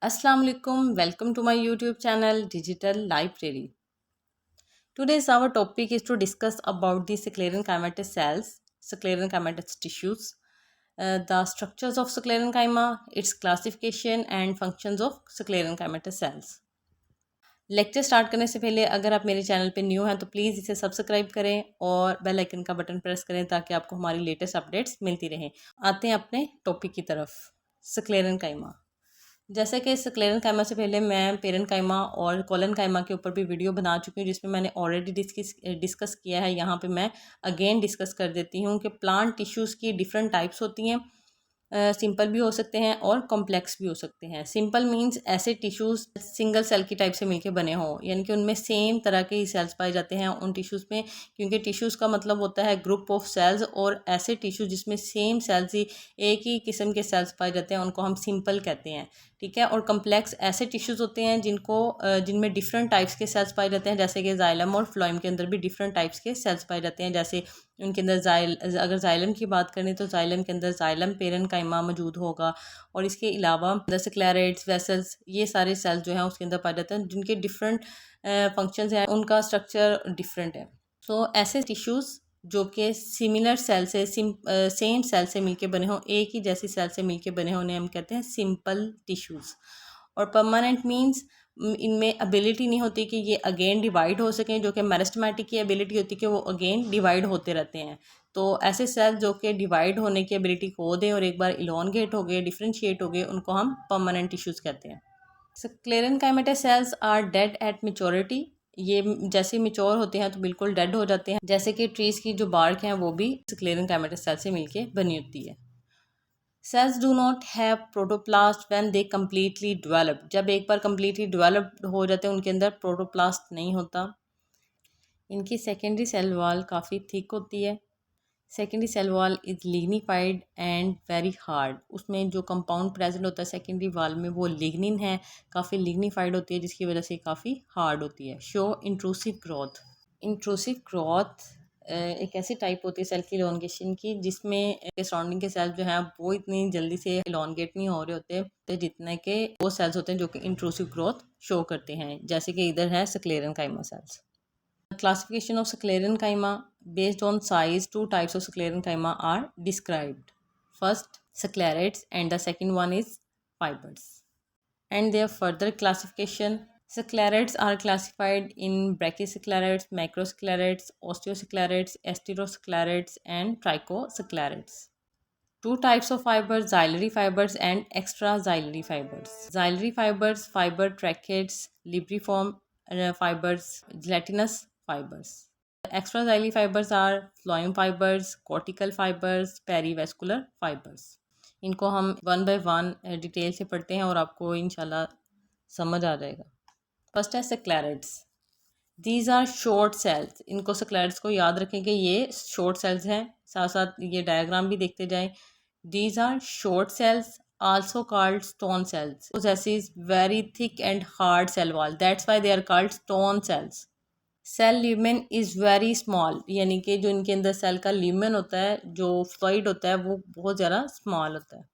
Assalamu alaikum. Welcome to my YouTube channel Digital Library. Today's our topic is to discuss about the sclerenchymatous cells, sclerenchymatous tissues, the structures of sclerenchyma, its classification and functions of sclerenchymatous cells. Lecture start करने से पहले अगर आप मेरे channel पे new हैं तो please इसे सब्सक्राइब करें और बेल आइकन का बटन प्रेस करें ताकि आपको हमारी लेटेस्ट अपडेट्स मिलती रहें। आते हैं अपने टॉपिक की तरफ, स्क्लेरेनकाइमा। जैसे कि स्क्लेरेनकाइमा से पहले मैं पेरेनकाइमा और कोलेनकाइमा के ऊपर भी वीडियो बना चुकी हूँ जिसमें मैंने ऑलरेडी डिस्कस किया है। यहाँ पे मैं अगेन डिस्कस कर देती हूँ कि प्लांट टिश्यूज़ की डिफरेंट टाइप्स होती हैं। सिंपल भी हो सकते हैं और कॉम्प्लेक्स भी हो सकते हैं। सिंपल मींस ऐसे टिश्यूज़ सिंगल सेल की टाइप से मिलके बने हों, यानी कि उनमें सेम तरह के ही सेल्स पाए जाते हैं उन टिश्यूज़ में, क्योंकि टिश्यूज़ का मतलब होता है ग्रुप ऑफ सेल्स, और ऐसे टिश्यू जिसमें सेम सेल्स ही एक ही किस्म के सेल्स पाए जाते हैं उनको हम सिंपल कहते हैं। ठीक है। और कम्प्लेक्स ऐसे टिश्यूज़ होते हैं जिनमें डिफरेंट टाइप्स के सेल्स पाए जाते हैं, जैसे कि जाइलम और फ्लोएम के अंदर भी डिफरेंट टाइप्स के सेल्स पाए जाते हैं। जैसे उनके अंदर अगर जाइलम की बात करें तो जाइलम के अंदर जाइलम पेरेनकाइमा मौजूद होगा, और इसके अलावा स्क्लेरेट्स, वेसल्स, ये सारे सेल्स जो हैं उसके अंदर पाए जाते हैं जिनके डिफरेंट फंक्शंस हैं, उनका स्ट्रक्चर डिफरेंट है। तो ऐसे टिश्यूज़ जो कि सिमिलर सेल से सेम सेल से मिलके बने हों, एक ही जैसी सेल से मिलके बने हों, उन्हें हम कहते हैं सिंपल टिश्यूज़। और परमानेंट मीन्स इनमें एबिलिटी नहीं होती कि ये अगेन डिवाइड हो सकें, जो कि मेरिस्टेमेटिक की एबिलिटी होती है कि वो अगेन डिवाइड होते रहते हैं। तो ऐसे सेल जो कि डिवाइड होने की एबिलिटी खो दें और एक बार इलोंगेट हो गए, डिफ्रेंशिएट हो गए, उनको हम परमानेंट टिश्यूज़ कहते हैं। Sclerenchyma cells are dead at maturity. ये जैसे मेच्योर होते हैं तो बिल्कुल डेड हो जाते हैं, जैसे कि ट्रीज़ की जो बार्क हैं वो भी स्क्लेरेनकाइमेटा सेल से मिलके बनी होती है। Sales do not have protoplast when they completely developed. जब एक बार कम्प्लीटली डेवलप्ड हो जाते हैं उनके अंदर प्रोटोप्लास्ट नहीं होता। इनकी सेकेंडरी सेल वॉल काफ़ी थिक होती है। Secondary cell wall is lignified and very hard. उसमें जो कंपाउंड प्रेजेंट होता है सेकेंडरी वॉल में वो लिग्निन है, काफ़ी लिग्निफाइड होती है जिसकी वजह से काफ़ी हार्ड होती है। Show intrusive growth. Intrusive growth एक ऐसी टाइप होती है सेल की इलोंगेशन की जिसमें सराउंडिंग के सेल जो हैं वो इतनी जल्दी से इलोंगेट नहीं हो रहे होते तो जितने के वो सेल्स होते हैं जो कि इंट्रूसिव ग्रोथ शो करते हैं, जैसे कि इधर है sclerenchyma cells. Classification of sclerenchyma based on size, two types of sclerenchyma are described. First, sclerates, and the second one is fibers. And their further classification, sclerates are classified in brachysclerates, macrosclerates, osteosclerates, asterosclerates, and trichosclerates. Two types of fibers, xylary fibers and extraxylary fibers. Xylary fibers, fiber tracheids, libriform fibers, gelatinous fibers. Extraxylary fibers are phloem fibers, cortical fibers, perivascular fibers. इनको हम one by one detail से पढ़ते हैं और आपको इंशाल्लाह समझ आ जाएगा। फर्स्ट है sclereids. These are short cells. इनको सेक्लैरिड्स को याद रखें कि ये शॉर्ट सेल्स हैं, साथ साथ ये डायग्राम भी देखते जाएं। These are short cells, also called stone cells. Possesses very thick and hard cell wall. That's why they are called stone cells. Cell lumen is very small, यानी कि जो इनके अंदर सेल का ल्यूमेन होता है, जो फ्लूइड होता है, वो बहुत ज़्यादा स्मॉल होता है।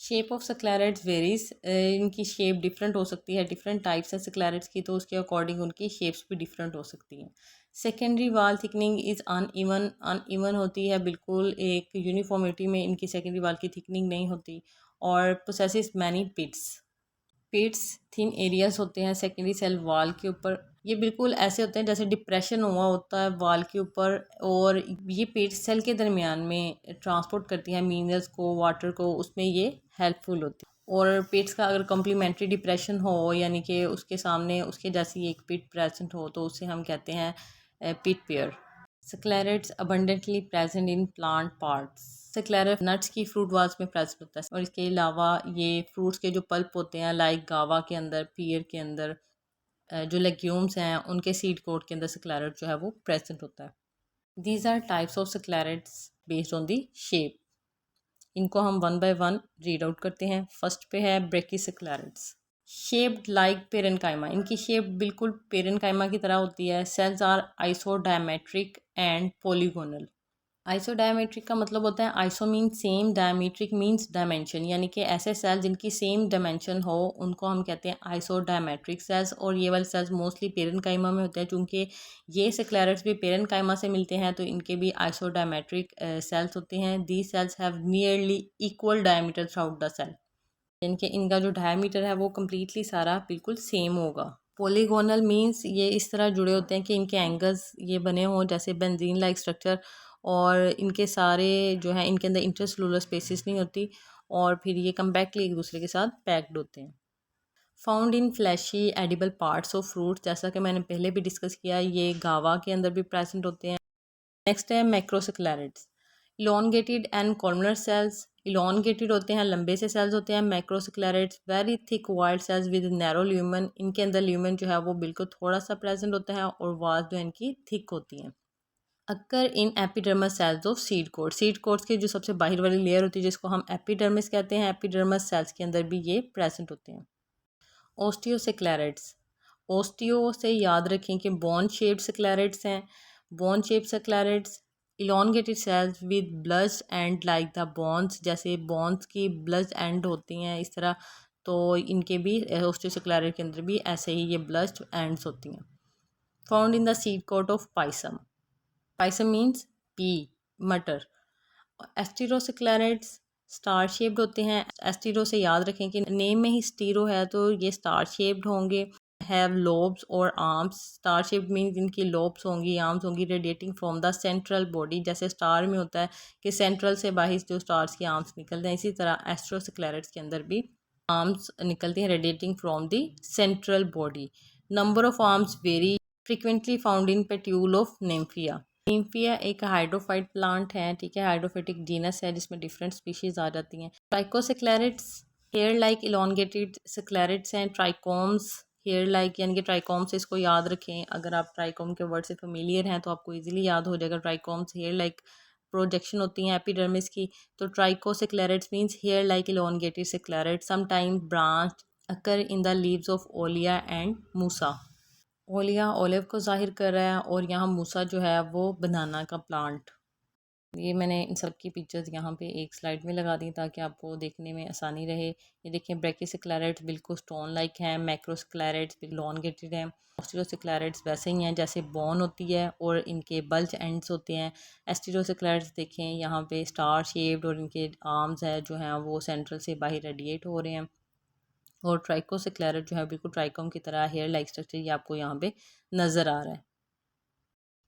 Shape of sclereids varies. इनकी शेप डिफरेंट हो सकती है, डिफरेंट टाइप्स हैं स्क्लेरेट्स की, तो उसके अकॉर्डिंग उनकी शेप्स भी डिफरेंट हो सकती हैं। सेकेंडरी वाल थिकनिंग इज़ अनइवन होती है, बिल्कुल एक यूनिफॉर्मिटी में इनकी सेकेंडरी वाल की थिकनिंग नहीं होती। और पोसेसिस मैनी पिट्स। पिट्स थिन एरियाज होते हैं सेकेंडरी सेल वाल के ऊपर। ये बिल्कुल ऐसे होते हैं जैसे डिप्रेशन हुआ होता है वाल के ऊपर, और ये पिट्स सेल के दरमियान में ट्रांसपोर्ट करती है मिनरल्स को, वाटर को, उसमें ये हेल्पफुल होती है। और पिट्स का अगर कम्प्लीमेंट्री डिप्रेशन हो, यानी कि उसके सामने उसके जैसी एक पिट प्रेजेंट हो, तो उसे हम कहते हैं pit pair. Sclereids abundantly present in plant parts. Sclereid nuts की फ्रूट वाल्स में प्रेजेंट होता है, और इसके अलावा ये फ्रूट्स के जो पल्प होते हैं लाइक गावा के अंदर, पियर के अंदर, जो लेग्यूम्स हैं उनके सीड कोट के अंदर स्क्लेरेट जो है वो प्रेजेंट होता है। These are types of sclereids based on the शेप। इनको हम one by one read out करते हैं। फर्स्ट पे है ब्रेकिस्क्लेरेट्स। Shaped like parenchyma. इनकी शेप बिल्कुल पेरेनकाइमा की तरह होती है। Cells are isodiametric and polygonal. Isodiametric का मतलब होता है, iso mean same, diametric means dimension, यानी कि ऐसे सेल जिनकी सेम डायमेंशन हो उनको हम कहते हैं आइसोडायमेट्रिक सेल्स। और ये वाले सेल्स मोस्टली पेरेंकाइमा में होते हैं, चूँकि ये सेक्लेरेट्स भी पेरेंकाइमा से मिलते हैं तो इनके भी आइसोडायमेट्रिक सेल्स होते हैं। The cells have nearly equal diameter throughout the cell, यानी कि इनका जो डायमीटर है वो कम्प्लीटली सारा बिल्कुल सेम होगा। पोलीगोनल मीन्स ये इस तरह जुड़े होते हैं कि इनके एंगल्स ये बने हों जैसे बेंजीन लाइक स्ट्रक्चर, और इनके सारे जो है इनके अंदर इंटरसेलुलर स्पेसिस नहीं होती, और फिर ये कम्पैक्टली एक दूसरे के साथ पैक्ड होते हैं। Found in fleshy edible parts of fruits, जैसा कि मैंने पहले भी डिस्कस किया, ये गावा के अंदर भी प्रेजेंट होते हैं। नेक्स्ट है macrosclereids, elongated and columnar cells. Elongated होते हैं, लंबे से सेल्स होते हैं। Macrosclereids very thick wide cells with narrow lumen, इनके अंदर ल्यूमन जो है वो बिल्कुल थोड़ा सा प्रेजेंट होता है और वाज जो इनकी थिक होती हैं। Occur in epidermis cells of seed coat, seed coats की जो सबसे बाहर वाली लेयर होती है जिसको हम एपिडर्मिस कहते हैं, एपिडर्मस सेल्स के अंदर भी ये प्रेजेंट होते हैं। ओस्टियोसेक्लेरिड्स, ओस्टियो से याद रखें कि बोन शेप्ड सेक्लेरिड्स हैं। Bone shaped sclereids elongated cells with bulge end like the bones, जैसे बोन्स की ब्लज एंड होती हैं इस तरह, तो इनके भी ओस्टियोसेक्लेरिड के अंदर भी ऐसे ही ये ब्लज एंड्स होती हैं। Found in the seed coat of Pisum, Pisum means pea, मटर। एस्टिरोसेक्लेरिड्स स्टार शेप्ड होते हैं। एस्टिरो से याद रखें कि नेम में ही स्टीरो है तो ये स्टार शेप्ड होंगे। हैव लोब्स और आर्म्स, स्टार शेप्ड मीन्स इनकी लोब्स होंगी, आर्म्स होंगी, radiating from the central body, जैसे स्टार में होता है कि सेंट्रल से बाहर जो स्टार्स की आर्म्स निकलते हैं, इसी तरह एस्ट्रोसेक्लेरिड्स के अंदर भी आर्म्स निकलती हैं radiating from the central body. Number of arms vary, frequently found in petiole of Nymphaea. Nymphaea एक हाइड्रोफाइट प्लांट है, ठीक है, हाइड्रोफाइटिक जीनस है जिसमें डिफरेंट स्पीशीज आ जाती हैं। Trichosclereids hair like elongated sclereids हैं। ट्राइकोम्स हेयर लाइक, यानी कि ट्राइकोम से इसको याद रखें, अगर आप ट्राइकोम के वर्ड से फेमिलियर हैं तो आपको इजीली याद हो जाएगा। ट्राइकोम्स हेयर लाइक प्रोजेक्शन होती हैं एपिडर्मिस की, तो trichosclereids means hair like elongated sclereids, sometime branch occur in the leaves of Olea and Musa. Olea olive को ज़ाहिर कर रहा है और यहाँ मूसा जो है वो बनाना का प्लांट। ये मैंने इन सब की पिक्चर्स यहाँ पे एक स्लाइड में लगा दी ताकि आपको देखने में आसानी रहे। ये देखें, ब्रैकियोसेक्लेरिड्स बिल्कुल स्टोन लाइक हैं, मैक्रोसेक्लेरिड्स इलॉन्गेटेड हैं, ऑस्टियोसेक्लेरिड्स वैसे ही हैं जैसे बोन होती है और इनके बल्ज एंड्स होते हैं। एस्टिरोसेक्लेरिड्स देखें यहाँ पे स्टार शेप्ड और इनके आर्म्स है जो हैं वो सेंट्रल से बाहर रेडिएट हो रहे हैं। और ट्राइकोसेक्लेरिड जो है बिल्कुल ट्राइकोम की तरह हेयर लाइक स्ट्रक्चर ये आपको यहाँ पे नज़र आ रहा है।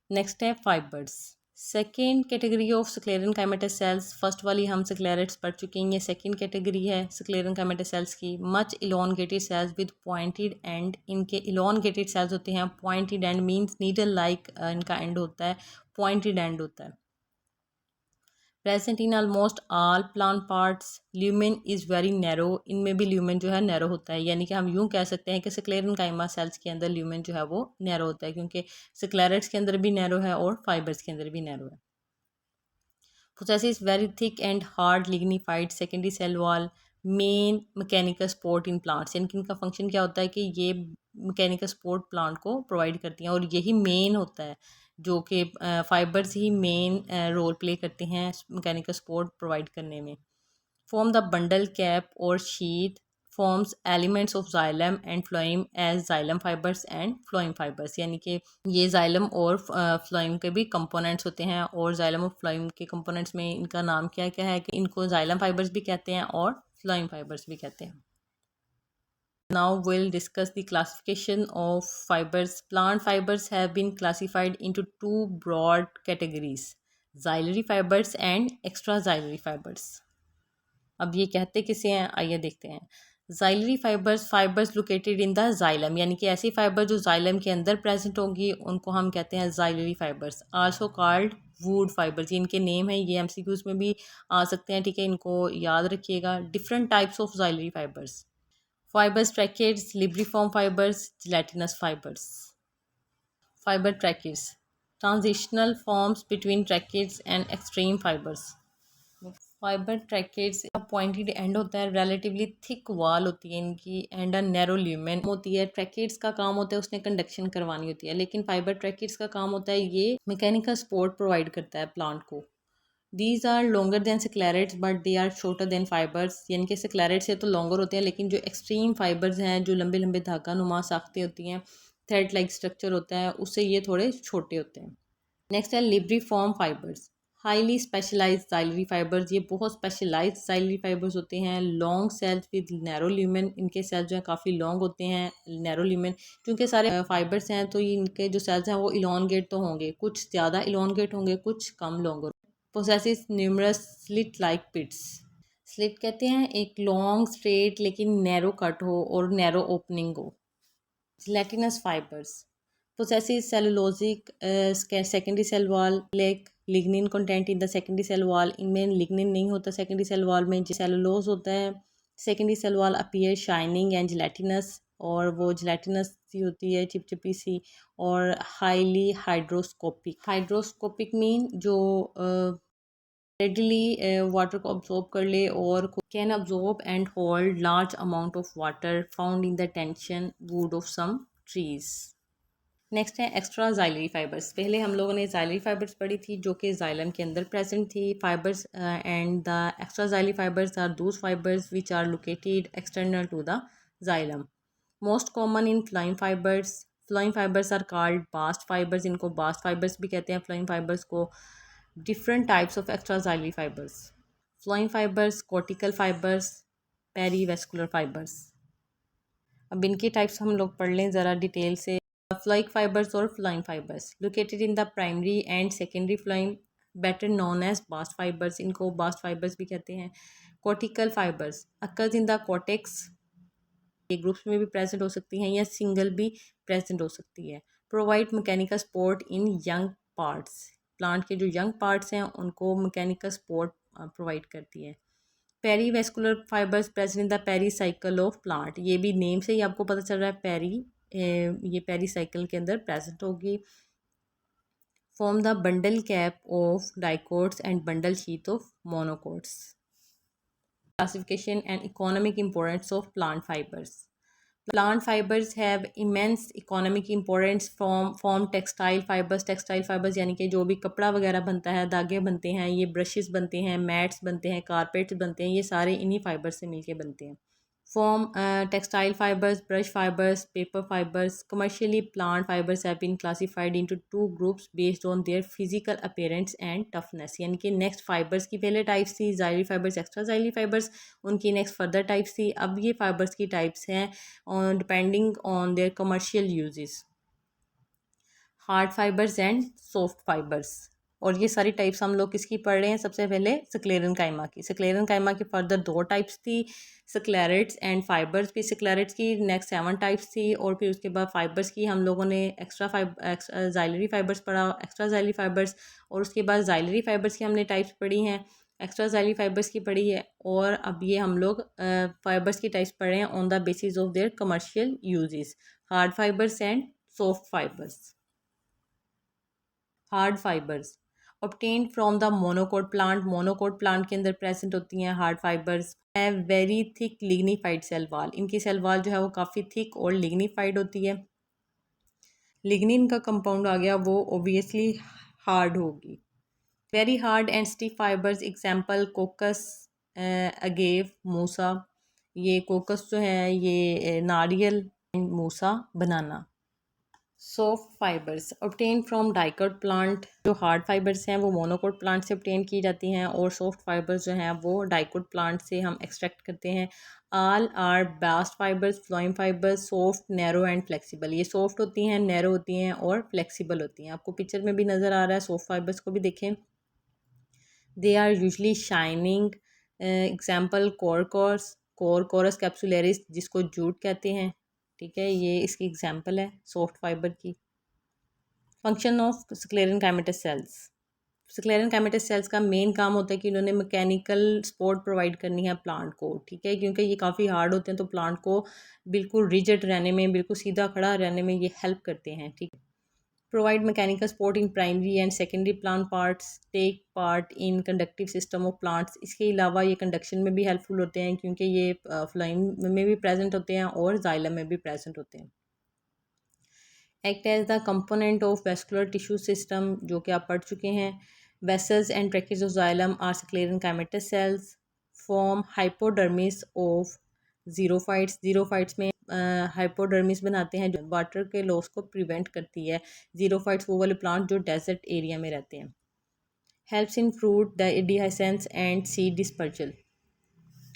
नेक्स्ट है fibres, second category of sclerenchymatous cells. First वाली हम स्क्लेरेट्स पढ़ चुके हैं, ये सेकेंड कैटेगरी है स्क्लेरन काइमेटस सेल्स की। Much elongated cells with pointed end, इनके इलॉन्गेटेड सेल्स होते हैं। Pointed end means needle like इनका एंड होता है, पॉइंटेड एंड होता है। Present in almost all plant parts. Lumen is very narrow, इनमें भी ल्यूमेन जो है नैरो होता है, यानी कि हम यूँ कह सकते हैं कि स्क्लेरेनकाइमा सेल्स के अंदर ल्यूमेन जो है वो नैरो होता है, क्योंकि स्क्लेरेट्स के अंदर भी नैरो है और फाइबर्स के अंदर भी नैरो है। Possess very thick and hard lignified secondary cell wall. Main mechanical support in plants, यानी कि इनका फंक्शन क्या होता है कि ये मैकेनिकल सपोर्ट प्लांट को प्रोवाइड करती हैं और यही मेन होता है, जो कि फाइबर्स ही मेन रोल प्ले करते हैं मैकेनिकल सपोर्ट प्रोवाइड करने में। फॉर्म द बंडल कैप और sheath, forms elements of xylem and phloem as xylem fibres and phloem fibres, यानी कि ये जाइलम और फ्लोइम के भी कंपोनेंट्स होते हैं, और जाइलम और फ्लोइम के कंपोनेंट्स में इनका नाम क्या क्या है कि इनको जाइलम फाइबर्स भी कहते हैं और फ्लोइम फाइबर्स भी कहते हैं। Now we'll discuss the classification of fibers. Plant fibers have been classified into two broad categories: xylem fibers and extraxylary fibers. अब ये कहते किसे हैं, आइए देखते हैं। Xylary fibres, fibres located in the xylem, यानी कि ऐसी फाइबर जो जाइलम के अंदर प्रेजेंट होंगी उनको हम कहते हैं xylary fibres. Also called wood fibres, ये इनके नेम है, ये एमसीक्यूज में भी आ सकते हैं, ठीक है, इनको याद रखिएगा। Different types of xylary fibres, fibres tracheids, libriform fibres, gelatinous fibres. Fibre tracheids, transitional forms between tracheids and extreme fibres. Fibre tracheids का पॉइंटेड एंड होता है, रिलेटिवली थिक वॉल होती है इनकी, एंड अ नैरो ल्यूमेन होती है। Tracheids का काम होता है उसने कंडक्शन करवानी होती है, लेकिन फाइबर ट्रैकेट्स का काम होता है ये मैकेनिकल सपोर्ट प्रोवाइड करता है प्लांट को। These are longer than sclereids but they are shorter than fibres, यानी कि स्क्लेरेट से तो लॉन्गर होते हैं, लेकिन जो एक्सट्रीम फाइबर्स हैं, जो लंबे लंबे धागा नुमा साख्तें होती हैं, थ्रेड लाइक स्ट्रक्चर होता है, उससे ये थोड़े छोटे होते हैं। नेक्स्ट है libriform fibres, highly specialised xylary fibres, ये बहुत स्पेशलाइज्ड जाइलरी फाइबर्स होते हैं। Long cells with narrow lumen, इनके सेल्स जो है काफ़ी लॉन्ग होते हैं, नैरो ल्यूमेन। क्योंकि सारे फाइबर्स हैं तो ये इनके जो सेल्स हैं वो इलॉन्गेट तो होंगे, कुछ ज़्यादा इलॉन्गेट होंगे, कुछ कम long. Possess numerous slit like pits, slit कहते हैं एक लॉन्ग स्ट्रेट लेकिन नैरो कट हो और नैरो ओपनिंग हो। Gelatinous fibers possesses cellulosic secondary cell wall, like lignin content in the secondary cell wall, इनमें lignin नहीं होता secondary cell wall में, जो cellulose होता है। secondary cell wall appear shining and gelatinous, और वो gelatinous सी होती है, चिपचिपी सी, और highly hydroscopic। hydroscopic mean जो readily water को absorb कर ले और can absorb and hold large amount of water found in the tension wood of some trees। Next है एक्स्ट्रा जाइलरी फाइबर्स। पहले हम लोगों ने जाइलरी फाइबर्स पढ़ी थी जो कि जाइलम के अंदर प्रेजेंट थी। Fibres and the extra xylary fibres are those fibres which are located external to the xylem, most common in phloem fibres. Phloem fibres are called bast fibres, इनको bast fibres भी कहते हैं phloem fibres को। different types of extraxillary fibers, flowing fibers, cortical fibers, perivascular fibers। अब इनके types हम लोग पढ़ लें ज़रा डिटेल से। फ्लोइक फाइबर्स और phloem fibres located in the primary and secondary phloem, better known as bast fibres, इनको बास्ट फाइबर्स भी कहते हैं। Cortical fibres occurs in the cortex, ये ग्रुप्स में भी प्रेजेंट हो सकती हैं या सिंगल भी प्रेजेंट हो सकती है। प्रोवाइड मैकेनिकल सपोर्ट इन यंग पार्ट्स, प्लांट के जो यंग पार्ट्स हैं उनको मैकेनिकल सपोर्ट प्रोवाइड करती है। Perivascular fibres present in the pericycle of plant, ये भी नेम से ही आपको पता चल रहा है पेरी, ये पेरी साइकिल के अंदर प्रेजेंट होगी। Form the bundle cap of dicots and bundle sheath of monocots. Classification and economic importance of plant fibers. Plant fibers have immense economic importance from textile fibers। textile fibers यानी कि जो भी कपड़ा वगैरह बनता है, धागे बनते हैं, ये ब्रशेस बनते हैं, मैट्स बनते हैं, कारपेट्स बनते हैं, ये सारे इन्हीं फाइबर से मिलके बनते हैं। From textile fibers, brush fibers, paper fibers, commercially plant fibers have been classified into two groups based on their physical appearance and toughness। यानी कि नेक्स्ट फाइबर्स की पहले टाइप्स थी जाइली फाइबर्स, एक्स्ट्रा जाइली फाइबर्स, उनकी नेक्स्ट फर्दर टाइप्स थी। अब ये fibres की टाइप्स हैं on depending on their commercial uses. Hard fibres and soft fibres, और ये सारी टाइप्स हम लोग किसकी पढ़ रहे हैं? सबसे पहले स्क्लेरन काइमा की। स्क्लेरन काइमा की फर्दर दो टाइप्स थी, स्क्लेरेट्स एंड फाइबर्स भी। स्क्लेरेट्स की नेक्स्ट 7 टाइप्स थी, और फिर उसके बाद फाइबर्स की हम लोगों ने एक्स्ट्रा जाइलरी फाइबर्स पढ़ा, एक्स्ट्रा जाइलरी फाइबर्स, और उसके बाद जाइलरी फाइबर्स की हमने टाइप्स पढ़ी हैं, एक्स्ट्रा जाइलरी फाइबर्स की पढ़ी है, और अब ये हम लोग फाइबर्स की टाइप्स पढ़ रहे हैं on the basis of their commercial uses. Hard fibres and soft fibres. Hard fibres obtained from the monocot plant, monocot plant के अंदर प्रेजेंट होती हैं हार्ड फाइबर्स। है very thick lignified cell wall, इनकी सेल वाल जो है वो काफ़ी थिक और लिग्निफाइड होती है। लिग्निन का कंपाउंड आ गया, वो ओबियसली हार्ड होगी। Very hard and stiff fibres, example Cocos, Agave, Musa. ये कोकस जो है ये नारियल, Musa banana. Soft fibres obtain from dicot plant, जो हार्ड फाइबर्स हैं वो मोनोकोट प्लांट से ऑब्टेन की जाती हैं, और सॉफ्ट फाइबर्स जो हैं वो डाइकोट प्लांट से हम एक्सट्रैक्ट करते हैं। All are bast fibres, phloem fibres, soft, narrow and flexible. ये सॉफ्ट होती हैं, नैरो होती हैं और फ्लेक्सिबल होती हैं। आपको पिक्चर में भी नज़र आ रहा है, सॉफ्ट फाइबर्स को भी देखें। They are usually shining, example Corchorus, Corchorus capsularis जिसको जूट कहते हैं, ठीक है, ये इसकी एग्जाम्पल है सॉफ्ट फाइबर की। Function of sclerenchymatous cells. Sclerenchymatous cells का मेन काम होता है कि इन्होंने मैकेनिकल सपोर्ट प्रोवाइड करनी है प्लांट को, ठीक है, क्योंकि ये काफ़ी हार्ड होते हैं तो प्लांट को बिल्कुल रिजिड रहने में, बिल्कुल सीधा खड़ा रहने में ये हेल्प करते हैं, ठीक है। Provide mechanical support in primary and secondary plant parts, take part in conductive system of plants. इसके अलावा ये कंडक्शन में भी हेल्पफुल होते हैं क्योंकि ये फ्लोएम में भी प्रेजेंट होते हैं और जाइलम में भी प्रेजेंट होते हैं। Act as the component of vascular tissue system, जो कि आप पढ़ चुके हैं। Vessels and trachea's of xylem are sclerenchymatous cells. Form hypodermis of xerophytes. Xerophytes में हाइपोडर्मिस बनाते हैं जो वाटर के लॉस को प्रिवेंट करती है. जीरोफाइट्स वो वाले प्लांट जो डेजर्ट एरिया में रहते हैं. Helps in fruit dehiscence and seed dispersal.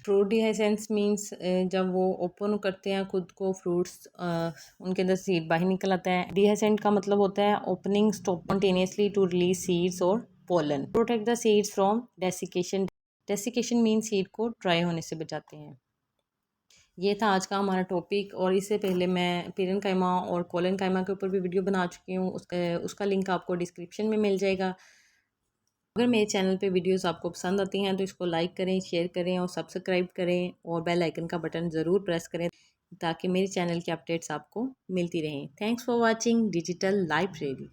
Fruit dehiscence means जब वो ओपन करते हैं खुद को फ्रूट्स उनके अंदर सीड बाहर निकल आता है. डिहाइसेंट का मतलब होता है opening spontaneously to release seeds और pollen. Protect the seeds from desiccation. Desiccation mean seed को ड्राई होने से बचाते हैं. ये था आज का हमारा टॉपिक. और इससे पहले मैं पेरन कायमा और कोलन कायमा के ऊपर भी वीडियो बना चुकी हूँ. उसका लिंक आपको डिस्क्रिप्शन में मिल जाएगा. अगर मेरे चैनल पे वीडियोस आपको पसंद आती हैं तो इसको लाइक करें, शेयर करें और सब्सक्राइब करें और बेल आइकन का बटन ज़रूर प्रेस करें ताकि मेरे चैनल की अपडेट्स आपको मिलती रहें. Thanks for watching digital library.